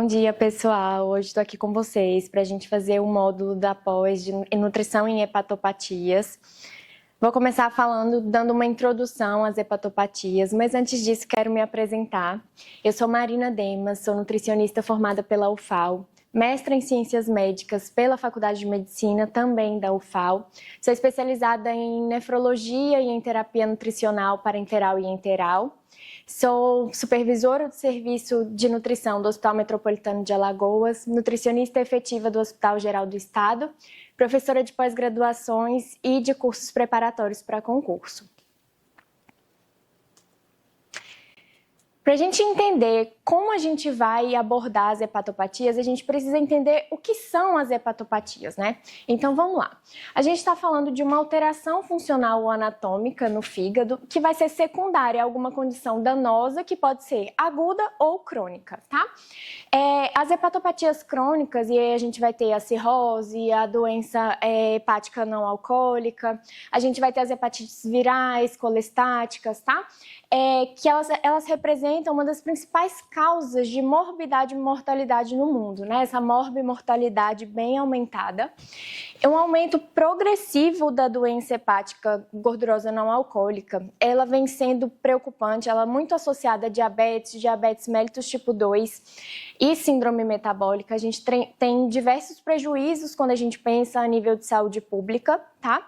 dia, pessoal! Hoje estou aqui com vocês para a gente fazer o módulo da pós de nutrição em hepatopatias. Vou começar dando uma introdução às hepatopatias, mas antes disso quero me apresentar. Eu sou Marina Demas, sou nutricionista formada pela UFAL, mestra em Ciências Médicas pela Faculdade de Medicina, também da UFAL. Sou especializada em nefrologia e em terapia nutricional parenteral e enteral. Sou supervisora do Serviço de Nutrição do Hospital Metropolitano de Alagoas, nutricionista efetiva do Hospital Geral do Estado, professora de pós-graduações e de cursos preparatórios para concurso. Para a gente entender como a gente vai abordar as hepatopatias, a gente precisa entender o que são as hepatopatias, né? Então vamos lá. A gente está falando de uma alteração funcional ou anatômica no fígado que vai ser secundária a alguma condição danosa que pode ser aguda ou crônica, tá? As hepatopatias crônicas, e aí a gente vai ter a cirrose, a doença hepática não alcoólica, a gente vai ter as hepatites virais, colestáticas, tá? Que elas representam uma das principais causas de morbidade e mortalidade no mundo, né? Essa morbimortalidade bem aumentada. É um aumento progressivo da doença hepática gordurosa não alcoólica. Ela vem sendo preocupante, ela é muito associada a diabetes mellitus tipo 2 e síndrome metabólica. A gente tem diversos prejuízos quando a gente pensa a nível de saúde pública, tá?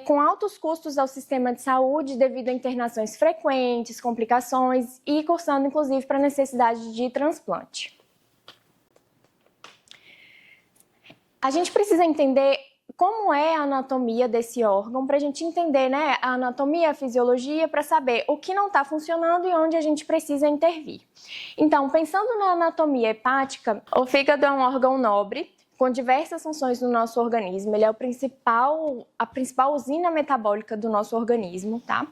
Com altos custos ao sistema de saúde devido a internações frequentes, complicações e cursando, inclusive, para a necessidade de transplante. A gente precisa entender como é a anatomia desse órgão para a gente entender, né, a anatomia, a fisiologia, para saber o que não está funcionando e onde a gente precisa intervir. Então, pensando na anatomia hepática, o fígado é um órgão nobre, com diversas funções no nosso organismo. Ele é a principal usina metabólica do nosso organismo, tá?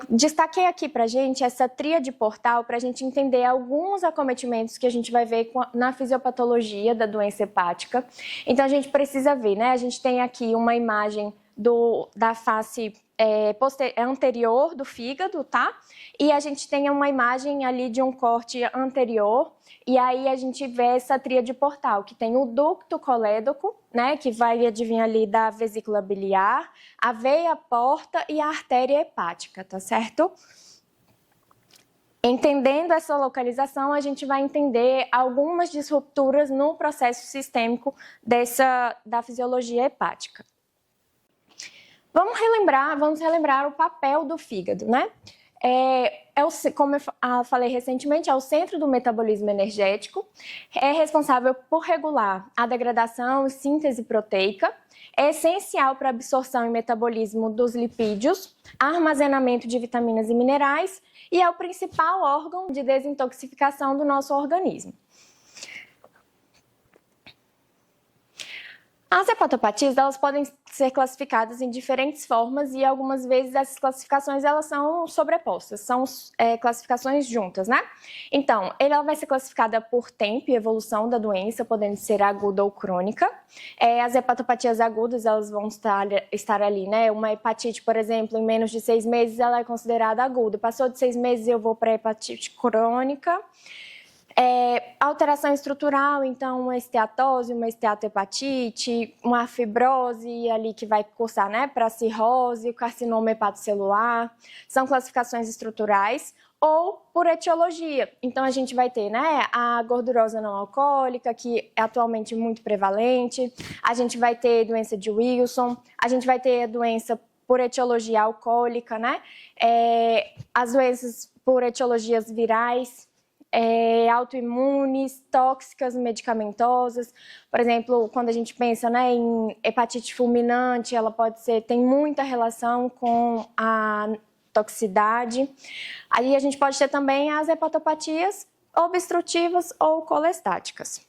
Destaquei aqui pra gente essa tríade portal para a gente entender alguns acometimentos que a gente vai ver na fisiopatologia da doença hepática. Então, a gente precisa ver, né? A gente tem aqui uma imagem da face anterior do fígado, tá? E a gente tem uma imagem ali de um corte anterior, e aí a gente vê essa tríade portal, que tem o ducto colédoco, né, que vai adivinhar ali da vesícula biliar, a veia porta e a artéria hepática, tá certo? Entendendo essa localização, a gente vai entender algumas disrupturas no processo sistêmico da fisiologia hepática. Vamos relembrar o papel do fígado, né? Como eu falei recentemente, é o centro do metabolismo energético, é responsável por regular a degradação e síntese proteica, é essencial para a absorção e metabolismo dos lipídios, armazenamento de vitaminas e minerais e é o principal órgão de desintoxicação do nosso organismo. As hepatopatias, elas podem ser classificadas em diferentes formas e algumas vezes essas classificações elas são sobrepostas, são classificações juntas, né? Então, ela vai ser classificada por tempo e evolução da doença, podendo ser aguda ou crônica. As hepatopatias agudas, elas vão estar ali, né? Uma hepatite, por exemplo, em menos de 6 meses, ela é considerada aguda. Passou de 6 meses, eu vou para a hepatite crônica. Alteração estrutural, então uma esteatose, uma esteatohepatite, uma fibrose ali que vai cursar, né, para cirrose, carcinoma hepatocelular, são classificações estruturais, ou por etiologia. Então a gente vai ter, né, a gordurosa não alcoólica, que é atualmente muito prevalente, a gente vai ter doença de Wilson, a gente vai ter a doença por etiologia alcoólica, né, as doenças por etiologias virais, autoimunes, tóxicas, medicamentosas. Por exemplo, quando a gente pensa, né, em hepatite fulminante, ela tem muita relação com a toxicidade. Aí a gente pode ter também as hepatopatias obstrutivas ou colestáticas.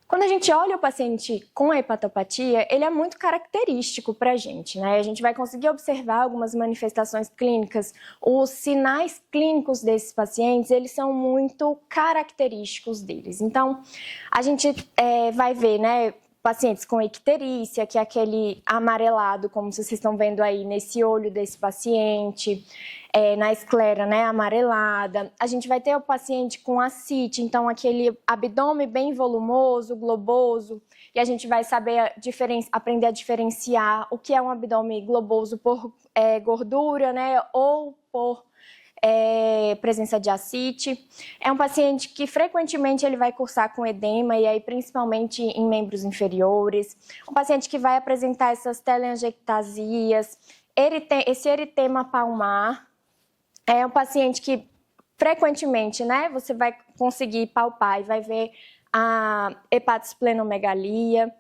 Quando a gente olha o paciente com hepatopatia, ele é muito característico para a gente, né? A gente vai conseguir observar algumas manifestações clínicas. Os sinais clínicos desses pacientes, eles são muito característicos deles. Então, a gente vai ver, né, pacientes com icterícia, que é aquele amarelado, como vocês estão vendo aí nesse olho desse paciente, na esclera, né, amarelada. A gente vai ter o paciente com ascite, então aquele abdômen bem volumoso, globoso, e a gente vai saber aprender a diferenciar o que é um abdômen globoso por gordura, né, ou por presença de ascite. É um paciente que frequentemente ele vai cursar com edema, e aí principalmente em membros inferiores. Um paciente que vai apresentar essas telangiectasias, esse eritema palmar. É um paciente que frequentemente, né, você vai conseguir palpar e vai ver a hepatosplenomegalia.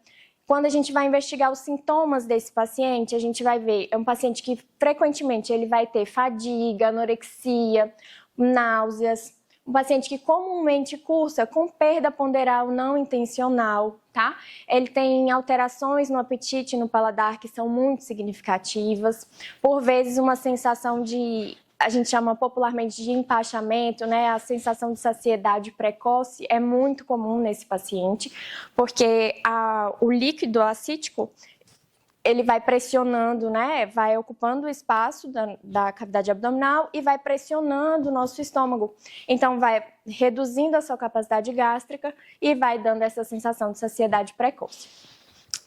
Quando a gente vai investigar os sintomas desse paciente, a gente vai ver, é um paciente que frequentemente ele vai ter fadiga, anorexia, náuseas, um paciente que comumente cursa com perda ponderal não intencional, tá? Ele tem alterações no apetite e no paladar que são muito significativas, por vezes uma sensação a gente chama popularmente de empachamento, né? A sensação de saciedade precoce é muito comum nesse paciente, porque o líquido acítico, ele vai pressionando, né? Vai ocupando o espaço da cavidade abdominal e vai pressionando o nosso estômago. Então, vai reduzindo a sua capacidade gástrica e vai dando essa sensação de saciedade precoce.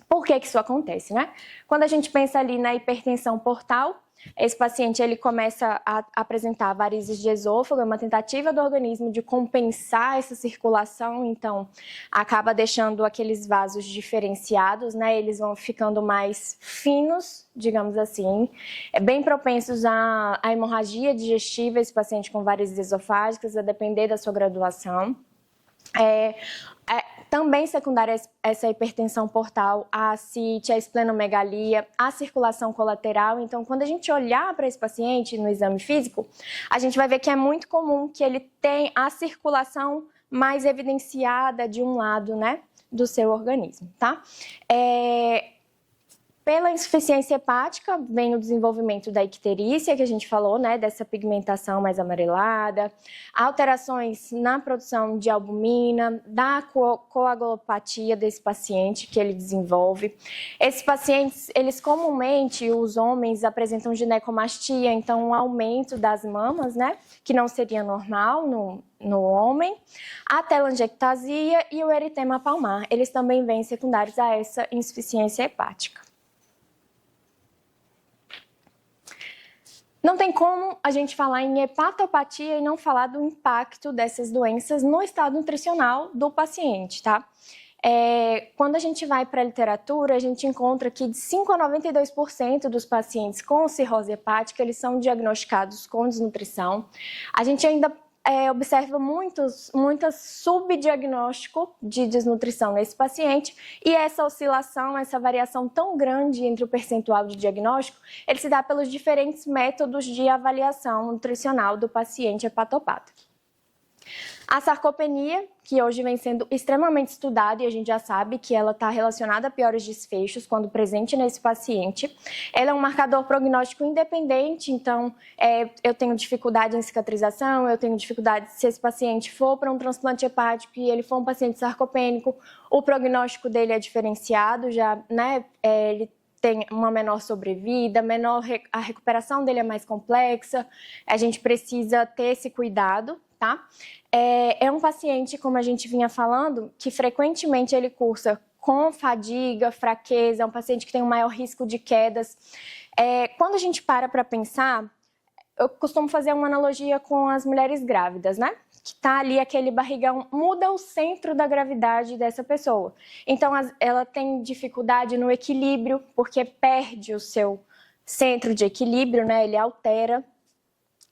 Por que isso acontece, né? Quando a gente pensa ali na hipertensão portal, esse paciente ele começa a apresentar varizes de esôfago, é uma tentativa do organismo de compensar essa circulação, então acaba deixando aqueles vasos diferenciados, né? Eles vão ficando mais finos, digamos assim, bem propensos à hemorragia digestiva, esse paciente com varizes esofágicas, a depender da sua graduação. Também secundária essa hipertensão portal, a ascite, a esplenomegalia, a circulação colateral. Então, quando a gente olhar para esse paciente no exame físico, a gente vai ver que é muito comum que ele tenha a circulação mais evidenciada de um lado, né, do seu organismo, tá? Pela insuficiência hepática, vem o desenvolvimento da icterícia, que a gente falou, né, dessa pigmentação mais amarelada, alterações na produção de albumina, da coagulopatia desse paciente que ele desenvolve. Esses pacientes, eles comumente, os homens, apresentam ginecomastia, então um aumento das mamas, né, que não seria normal no homem, a telangiectasia e o eritema palmar. Eles também vêm secundários a essa insuficiência hepática. Não tem como a gente falar em hepatopatia e não falar do impacto dessas doenças no estado nutricional do paciente, tá? Quando a gente vai para a literatura, a gente encontra que de 5 a 92% dos pacientes com cirrose hepática, eles são diagnosticados com desnutrição. A gente ainda observa muito subdiagnóstico de desnutrição nesse paciente, e essa oscilação, essa variação tão grande entre o percentual de diagnóstico, ele se dá pelos diferentes métodos de avaliação nutricional do paciente hepatopata. A sarcopenia, que hoje vem sendo extremamente estudada e a gente já sabe que ela está relacionada a piores desfechos quando presente nesse paciente. Ela é um marcador prognóstico independente, então eu tenho dificuldade em cicatrização, eu tenho dificuldade se esse paciente for para um transplante hepático e ele for um paciente sarcopênico, o prognóstico dele é diferenciado, já, né, ele tem uma menor sobrevida, a recuperação dele é mais complexa, a gente precisa ter esse cuidado, tá? É um paciente, como a gente vinha falando, que frequentemente ele cursa com fadiga, fraqueza, é um paciente que tem um maior risco de quedas. Quando a gente para pensar, eu costumo fazer uma analogia com as mulheres grávidas, né? Que tá ali aquele barrigão, muda o centro da gravidade dessa pessoa. Então, ela tem dificuldade no equilíbrio, porque perde o seu centro de equilíbrio, né? Ele altera.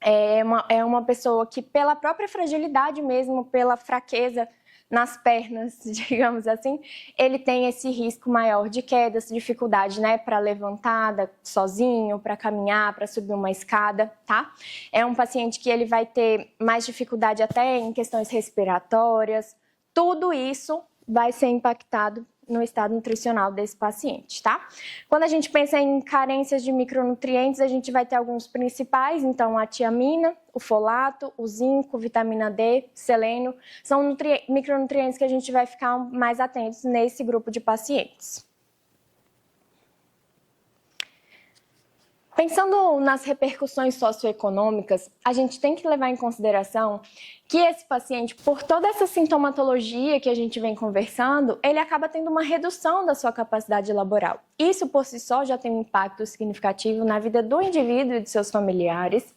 É uma pessoa que, pela própria fragilidade mesmo, pela fraqueza nas pernas, digamos assim, ele tem esse risco maior de queda, essa dificuldade, né, para levantada sozinho, para caminhar, para subir uma escada, tá? É um paciente que ele vai ter mais dificuldade até em questões respiratórias. Tudo isso vai ser impactado no estado nutricional desse paciente, tá? Quando a gente pensa em carências de micronutrientes, a gente vai ter alguns principais, então a tiamina, o folato, o zinco, vitamina D, selênio, são micronutrientes que a gente vai ficar mais atentos nesse grupo de pacientes. Pensando nas repercussões socioeconômicas, a gente tem que levar em consideração que esse paciente, por toda essa sintomatologia que a gente vem conversando, ele acaba tendo uma redução da sua capacidade laboral. Isso, por si só, já tem um impacto significativo na vida do indivíduo e de seus familiares.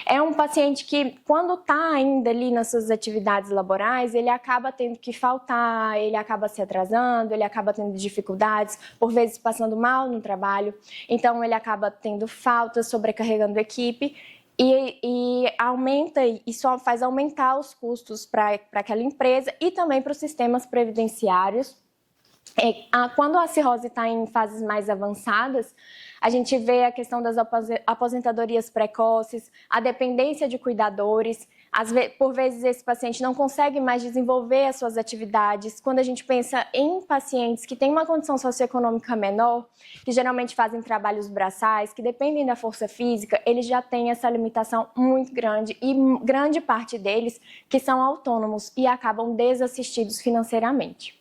É um paciente que, quando está ainda ali nas suas atividades laborais, ele acaba tendo que faltar, ele acaba se atrasando, ele acaba tendo dificuldades, por vezes passando mal no trabalho. Então, ele acaba tendo faltas, sobrecarregando a equipe. E aumenta, isso faz aumentar os custos para aquela empresa e também para os sistemas previdenciários. Quando a cirrose está em fases mais avançadas, a gente vê a questão das aposentadorias precoces, a dependência de cuidadores. Por vezes, esse paciente não consegue mais desenvolver as suas atividades. Quando a gente pensa em pacientes que têm uma condição socioeconômica menor, que geralmente fazem trabalhos braçais, que dependem da força física, eles já têm essa limitação muito grande e grande parte deles que são autônomos e acabam desassistidos financeiramente.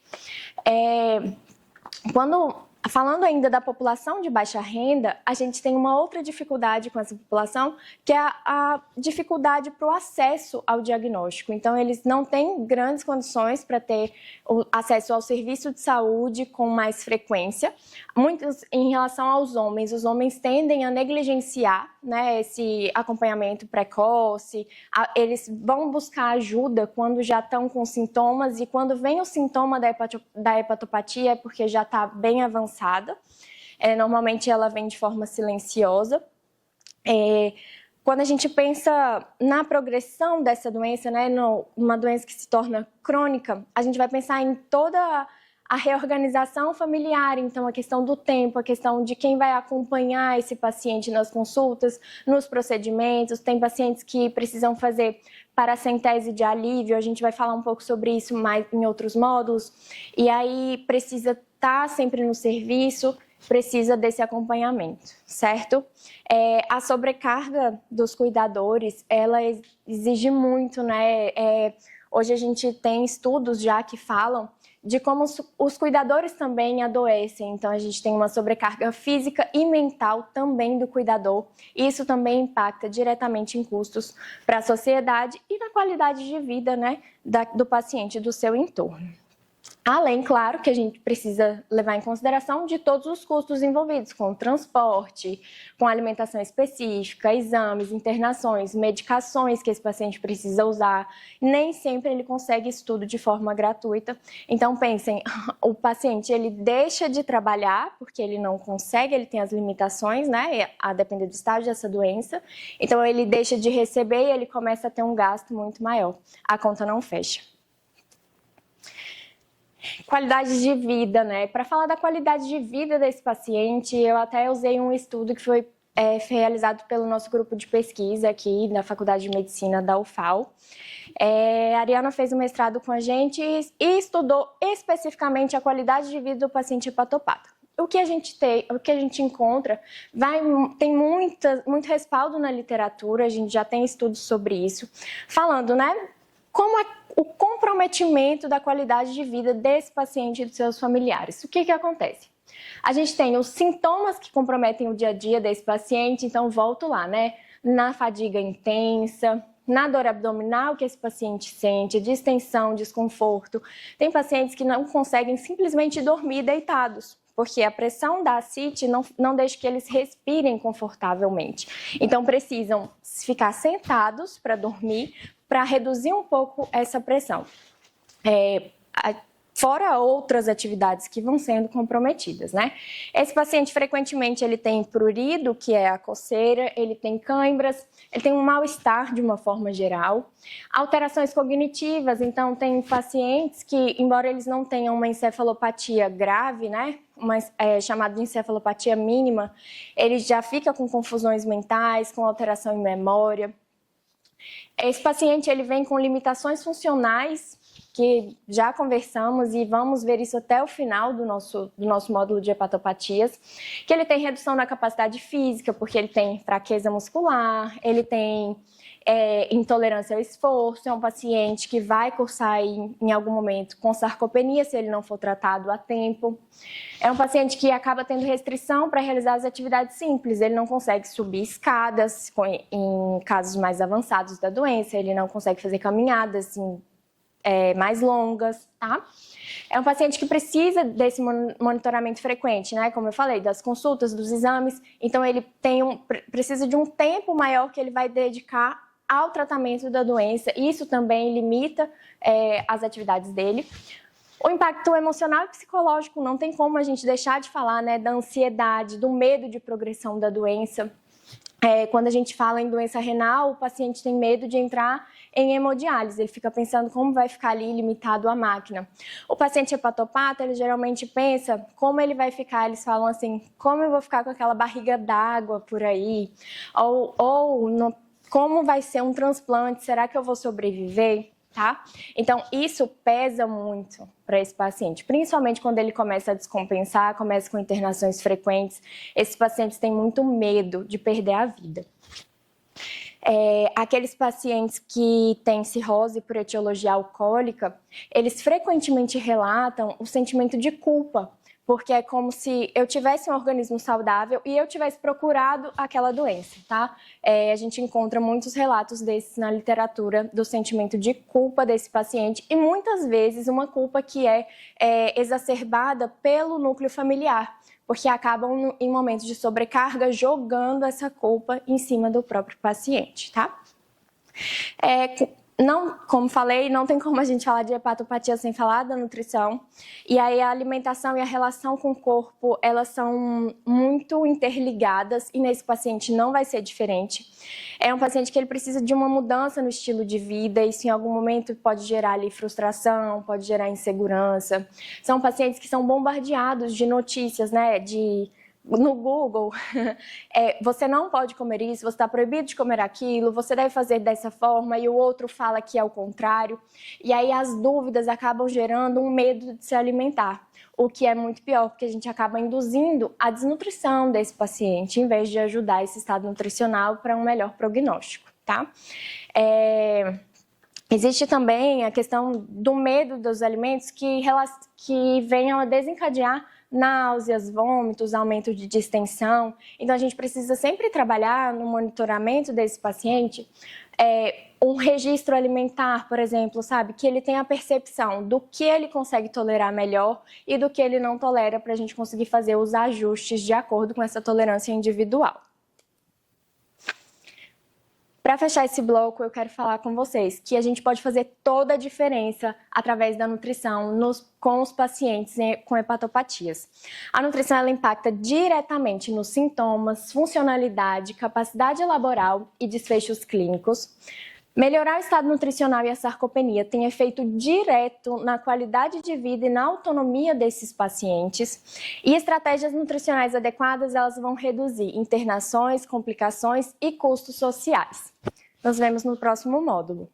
Falando ainda da população de baixa renda, a gente tem uma outra dificuldade com essa população, que é a dificuldade para o acesso ao diagnóstico. Então, eles não têm grandes condições para ter acesso ao serviço de saúde com mais frequência. Muitos, em relação aos homens, os homens tendem a negligenciar, né, esse acompanhamento precoce, eles vão buscar ajuda quando já estão com sintomas, e quando vem o sintoma da hepatopatia é porque já está bem avançada. Normalmente ela vem de forma silenciosa. Quando a gente pensa na progressão dessa doença, né, numa doença que se torna crônica, a gente vai pensar em toda a reorganização familiar, então a questão do tempo, a questão de quem vai acompanhar esse paciente nas consultas, nos procedimentos. Tem pacientes que precisam fazer paracentese de alívio, a gente vai falar um pouco sobre isso mais em outros módulos, e aí precisa estar sempre no serviço, precisa desse acompanhamento, certo? A sobrecarga dos cuidadores, ela exige muito, né? Hoje a gente tem estudos já que falam de como os cuidadores também adoecem. Então, a gente tem uma sobrecarga física e mental também do cuidador. Isso também impacta diretamente em custos para a sociedade e na qualidade de vida, né, do paciente, do seu entorno. Além, claro, que a gente precisa levar em consideração de todos os custos envolvidos com transporte, com alimentação específica, exames, internações, medicações que esse paciente precisa usar. Nem sempre ele consegue isso tudo de forma gratuita. Então, pensem, o paciente ele deixa de trabalhar porque ele não consegue, ele tem as limitações, né, a depender do estágio dessa doença. Então, ele deixa de receber e ele começa a ter um gasto muito maior. A conta não fecha. Qualidade de vida, né? Para falar da qualidade de vida desse paciente, eu até usei um estudo que foi realizado pelo nosso grupo de pesquisa aqui na Faculdade de Medicina da UFAL. A Ariana fez um mestrado com a gente e estudou especificamente a qualidade de vida do paciente hepatopata. O que a gente encontra tem muito respaldo na literatura, a gente já tem estudos sobre isso, falando, né, como o comprometimento da qualidade de vida desse paciente e dos seus familiares. O que acontece? A gente tem os sintomas que comprometem o dia a dia desse paciente, então volto lá, né? Na fadiga intensa, na dor abdominal que esse paciente sente, distensão, desconforto. Tem pacientes que não conseguem simplesmente dormir deitados, porque a pressão da ascite não deixa que eles respirem confortavelmente. Então, precisam ficar sentados para dormir, para reduzir um pouco essa pressão. Fora outras atividades que vão sendo comprometidas, né? Esse paciente, frequentemente, ele tem prurido, que é a coceira, ele tem cãibras, ele tem um mal-estar de uma forma geral. Alterações cognitivas, então, tem pacientes que, embora eles não tenham uma encefalopatia grave, né? Chamada de encefalopatia mínima, ele já fica com confusões mentais, com alteração em memória. Esse paciente ele vem com limitações funcionais que já conversamos e vamos ver isso até o final do nosso módulo de hepatopatias, que ele tem redução na capacidade física, porque ele tem fraqueza muscular, ele tem intolerância ao esforço, é um paciente que vai cursar em algum momento com sarcopenia se ele não for tratado a tempo. É um paciente que acaba tendo restrição para realizar as atividades simples, ele não consegue subir escadas em casos mais avançados da doença, ele não consegue fazer caminhadas mais longas, tá? É um paciente que precisa desse monitoramento frequente, né? Como eu falei, das consultas, dos exames, então ele precisa de um tempo maior que ele vai dedicar ao tratamento da doença, isso também limita as atividades dele. O impacto emocional e psicológico, não tem como a gente deixar de falar, né, da ansiedade, do medo de progressão da doença. Quando a gente fala em doença renal, o paciente tem medo de entrar em hemodiálise, ele fica pensando como vai ficar ali limitado à máquina. O paciente hepatopata, ele geralmente pensa como ele vai ficar, eles falam assim, como eu vou ficar com aquela barriga d'água por aí, como vai ser um transplante, será que eu vou sobreviver? Tá? Então, isso pesa muito para esse paciente, principalmente quando ele começa a descompensar, começa com internações frequentes. Esses pacientes têm muito medo de perder a vida. Aqueles pacientes que têm cirrose por etiologia alcoólica, eles frequentemente relatam o sentimento de culpa, porque é como se eu tivesse um organismo saudável e eu tivesse procurado aquela doença, tá? A gente encontra muitos relatos desses na literatura do sentimento de culpa desse paciente e muitas vezes uma culpa que é exacerbada pelo núcleo familiar, porque acabam em momentos de sobrecarga jogando essa culpa em cima do próprio paciente, tá? Não, como falei, não tem como a gente falar de hepatopatia sem falar da nutrição. E aí a alimentação e a relação com o corpo, elas são muito interligadas e nesse paciente não vai ser diferente. É um paciente que ele precisa de uma mudança no estilo de vida, isso em algum momento pode gerar ali frustração, pode gerar insegurança. São pacientes que são bombardeados de notícias, né, no Google, você não pode comer isso, você está proibido de comer aquilo, você deve fazer dessa forma e o outro fala que é o contrário. E aí as dúvidas acabam gerando um medo de se alimentar, o que é muito pior, porque a gente acaba induzindo a desnutrição desse paciente, em vez de ajudar esse estado nutricional para um melhor prognóstico, tá? Existe também a questão do medo dos alimentos que venham a desencadear náuseas, vômitos, aumento de distensão. Então, a gente precisa sempre trabalhar no monitoramento desse paciente, um registro alimentar, por exemplo, sabe? Que ele tenha a percepção do que ele consegue tolerar melhor e do que ele não tolera para a gente conseguir fazer os ajustes de acordo com essa tolerância individual. Para fechar esse bloco, eu quero falar com vocês que a gente pode fazer toda a diferença através da nutrição com os pacientes com hepatopatias. A nutrição ela impacta diretamente nos sintomas, funcionalidade, capacidade laboral e desfechos clínicos. Melhorar o estado nutricional e a sarcopenia tem efeito direto na qualidade de vida e na autonomia desses pacientes. E estratégias nutricionais adequadas, elas vão reduzir internações, complicações e custos sociais. Nos vemos no próximo módulo.